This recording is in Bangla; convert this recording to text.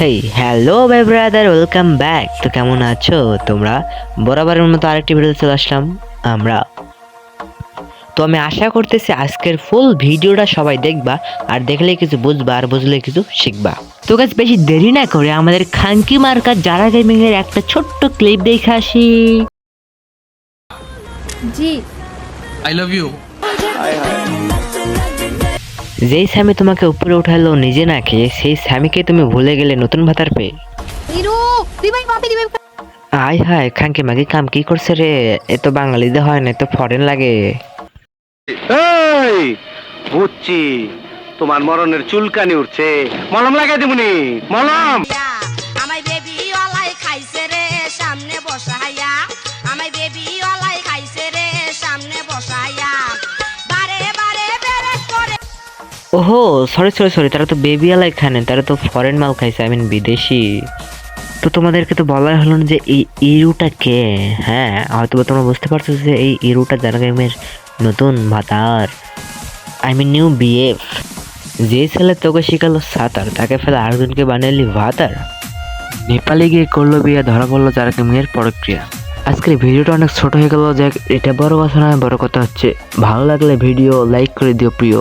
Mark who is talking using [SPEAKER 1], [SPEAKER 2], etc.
[SPEAKER 1] হেই হ্যালো ভাই ব্রাদার, ওয়েলকাম ব্যাক। তো কেমন আছো তোমরা? বরাবরের মতো আরেকটি ভিডিও চলে আসলাম আমরা। তো আমি আশা করতেছি আজকের ফুল ভিডিওটা সবাই দেখবা, আর দেখলে কিছু বুঝবা আর বুঝলে কিছু শিখবা। তো গাছ বেশি দেরি না করে আমাদের খাঙ্কি মার্কা যারা গেমিং এর একটা ছোট্ট ক্লিপ দেখে আসি।
[SPEAKER 2] জি
[SPEAKER 3] I love you.
[SPEAKER 1] যেই স্যামি তোমাকে উপরে উঠালো নিজে না খেয়ে, সেই স্যামিকে তুমি ভুলে গেলে নতুন ভাতার পেয়ে।
[SPEAKER 2] হিরো রিভাইভ পাবি রিভাইভ।
[SPEAKER 1] আয় হায়, খাঙ্কি মাগি কাম কি করছে রে? এ তো বাঙালিদের হয় না, তো ফরেন লাগে।
[SPEAKER 4] এই বুঝছি তোমার মরণের চুলকানি উঠছে, মলম লাগাই দিবনি। মলম
[SPEAKER 5] আমায় বেবি ওলাই খাইছে রে সামনে বসাইয়া, আমায় বেবি ওলাই খাইছে রে সামনে বসাইয়া, বারে বারে বেরে করে।
[SPEAKER 1] ওহো সরি সরি সরি, তারা তো বেবি আলাই খানে, তারা তো ফরেন মাল খাইছে, আই মিন বিদেশি। তো তোমাদেরকে তো বলাই হলো না যে এই ইরুটা কে। হ্যাঁ, হয়তো তোমরা বুঝতে পারছো যে এই ইরুটা যারা গেমের নতুন ভাতার, আই মিন নিউ বিএফ। যে ছেলে তোকে শিখালো সাঁতার, তাকে ফেলে আরেকজনকে বানালি ভাতার। নেপালে গিয়ে করলো বিয়ে, ধরা পড়লো যারা গেমের প্রক্রিয়া। আজকের ভিডিওটা অনেক ছোট হয়ে গেল, যে এটা বড় কথা নয়, বড় কথা হচ্ছে ভালো লাগলে ভিডিও লাইক করে দিও প্রিয়।